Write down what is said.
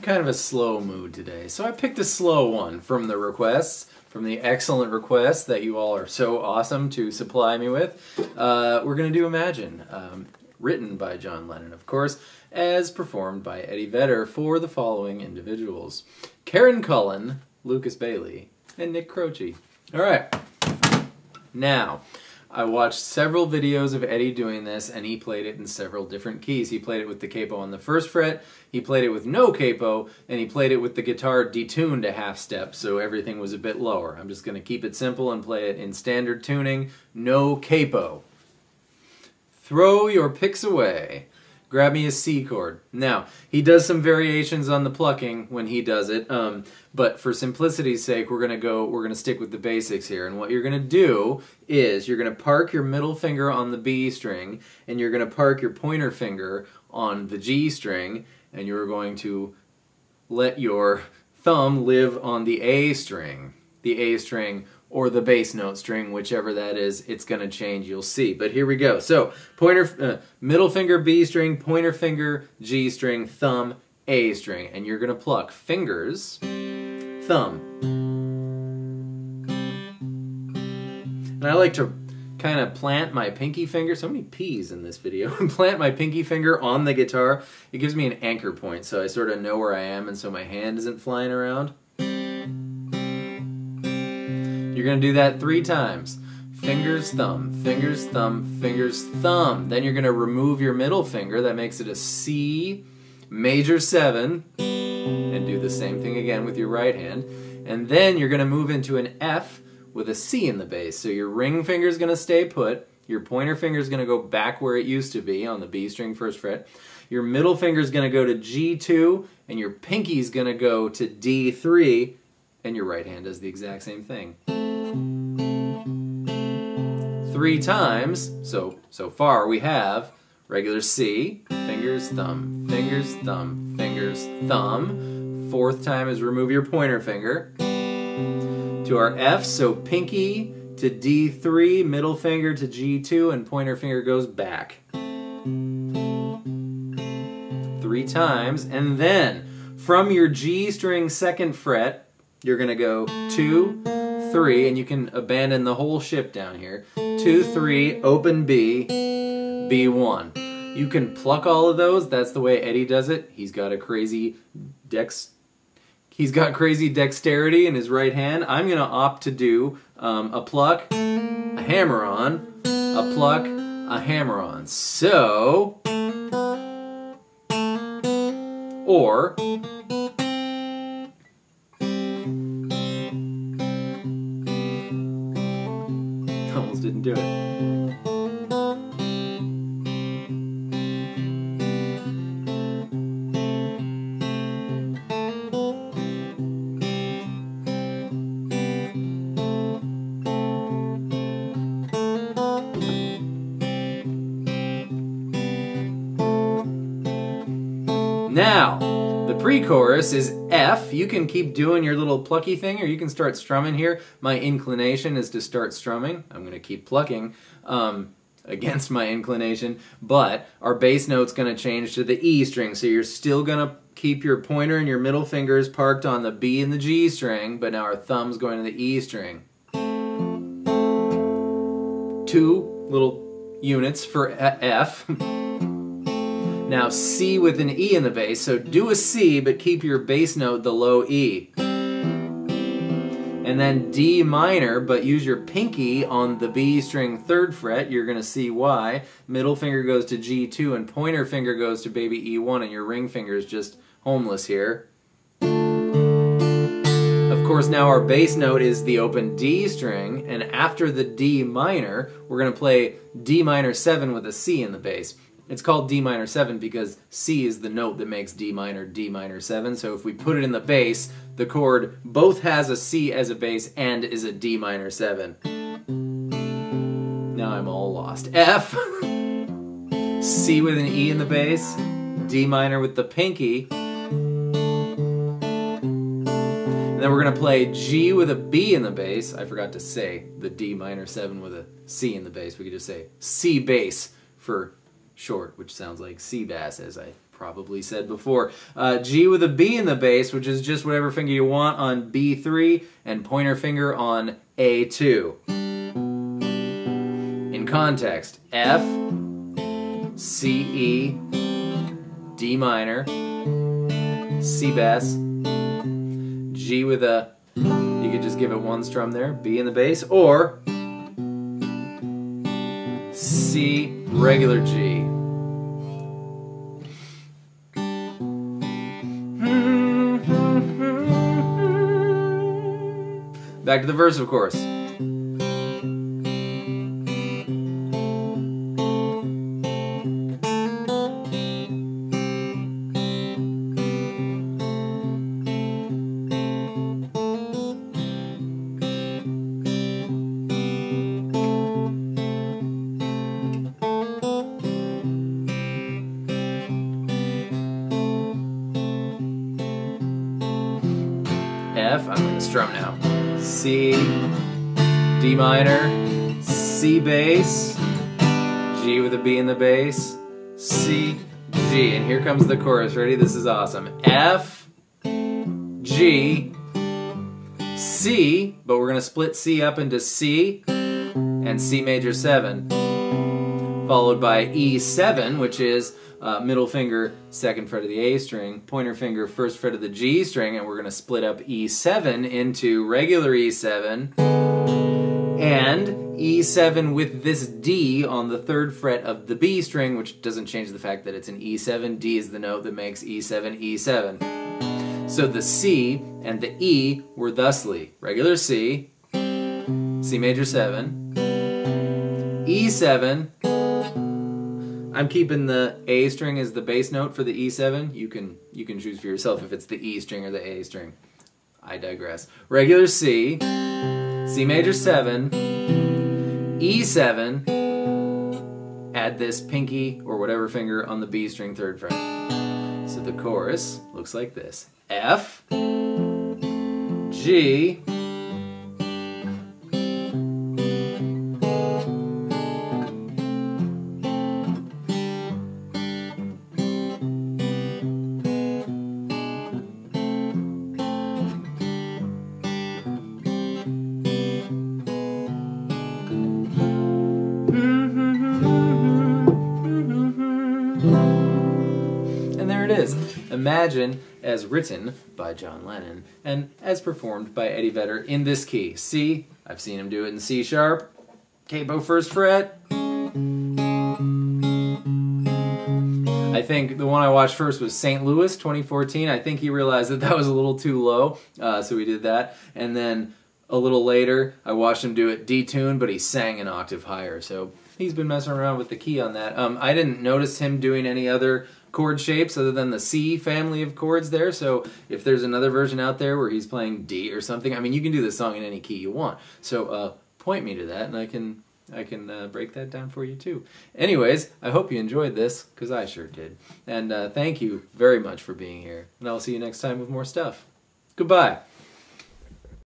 kind of a slow mood today, so I picked a slow one from the requests, from the excellent requests that you all are so awesome to supply me with. We're going to do Imagine, written by John Lennon, of course, as performed by Eddie Vedder for the following individuals: Karen Cullen, Lucas Bailey, and Nick Croce. All right. Now, I watched several videos of Eddie doing this, and he played it in several different keys. He played it with the capo on the first fret, he played it with no capo, and he played it with the guitar detuned a half step, so everything was a bit lower. I'm just going to keep it simple and play it in standard tuning, no capo. Throw your picks away. Grab me a C chord. Now, he does some variations on the plucking when he does it, but for simplicity's sake, we're gonna stick with the basics here. And what you're gonna do is you're gonna park your middle finger on the B string, and you're gonna park your pointer finger on the G string, and you're going to let your thumb live on the A string. The A string or the bass note string, whichever that is, it's going to change, you'll see. But here we go. So, middle finger B string, pointer finger G string, thumb A string. And you're going to pluck fingers, thumb. And I like to kind of plant my pinky finger, so many P's in this video, plant my pinky finger on the guitar. It gives me an anchor point, so I sort of know where I am, and so my hand isn't flying around. You're going to do that 3 times. Fingers, thumb, fingers, thumb, fingers, thumb. Then you're going to remove your middle finger. That makes it a C major 7. And do the same thing again with your right hand. And then you're going to move into an F with a C in the bass. So your ring finger is going to stay put. Your pointer finger is going to go back where it used to be on the B string first fret. Your middle finger is going to go to G2. And your pinky is going to go to D3. And your right hand does the exact same thing. 3 times, so far we have regular C, fingers, thumb, fingers, thumb, fingers, thumb. 4th time is remove your pointer finger. To our F, so pinky to D3, middle finger to G2, and pointer finger goes back. 3 times, and then from your G string 2nd fret, you're going to go 2, 3, and you can abandon the whole ship down here. 2, 3, open B, B1. You can pluck all of those. That's the way Eddie does it. He's got crazy dexterity in his right hand. I'm going to opt to do a pluck, a hammer-on, a pluck, a hammer-on. So, or almost didn't do it. Now, the pre-chorus is F. You can keep doing your little plucky thing, or you can start strumming here. My inclination is to start strumming. I'm going to keep plucking against my inclination, but our bass note's going to change to the E string, so you're still going to keep your pointer and your middle fingers parked on the B and the G string, but now our thumb's going to the E string. 2 little units for F. Now C with an E in the bass, so do a C, but keep your bass note the low E. And then D minor, but use your pinky on the B string 3rd fret. You're going to see why. Middle finger goes to G2 and pointer finger goes to baby E1, and your ring finger is just homeless here. Of course, now our bass note is the open D string, and after the D minor, we're going to play D minor 7 with a C in the bass. It's called D minor 7 because C is the note that makes D minor 7. So if we put it in the bass, the chord both has a C as a bass and is a D minor 7. Now I'm all lost. F, C with an E in the bass, D minor with the pinky. And then we're going to play G with a B in the bass. I forgot to say the D minor 7 with a C in the bass. We could just say C bass for short, which sounds like sea bass, as I probably said before. G with a B in the bass, which is just whatever finger you want on B3, and pointer finger on A2. In context, F, C, E, D minor, C bass, G with a, you could just give it one strum there, B in the bass, or C, regular G. Back to the verse, of course. F, I'm going to strum now. C, D minor, C bass, G with a B in the bass, C, G, and here comes the chorus. Ready? This is awesome. F, G, C, but we're going to split C up into C and C major 7, followed by E7, which is middle finger, second fret of the A string, pointer finger, first fret of the G string, and we're going to split up E7 into regular E7 and E7 with this D on the third fret of the B string, which doesn't change the fact that it's an E7. D is the note that makes E7, E7. So the C and the E were thusly regular C, C major 7, E7, I'm keeping the A string as the bass note for the E7. You can choose for yourself if it's the E string or the A string. I digress. Regular C, C major 7, E7, add this pinky or whatever finger on the B string third fret. So the chorus looks like this. F, G, and there it is. Imagine as written by John Lennon and as performed by Eddie Vedder in this key. C, I've seen him do it in C sharp, capo first fret. I think the one I watched first was St. Louis 2014. I think he realized that that was a little too low, so he did that. And then a little later, I watched him do it detuned, but he sang an octave higher. So he's been messing around with the key on that. I didn't notice him doing any other chord shapes other than the C family of chords there. So if there's another version out there where he's playing D or something, I mean, you can do this song in any key you want. So point me to that, and I can break that down for you too. Anyways, I hope you enjoyed this, because I sure did. And thank you very much for being here. And I'll see you next time with more stuff. Goodbye.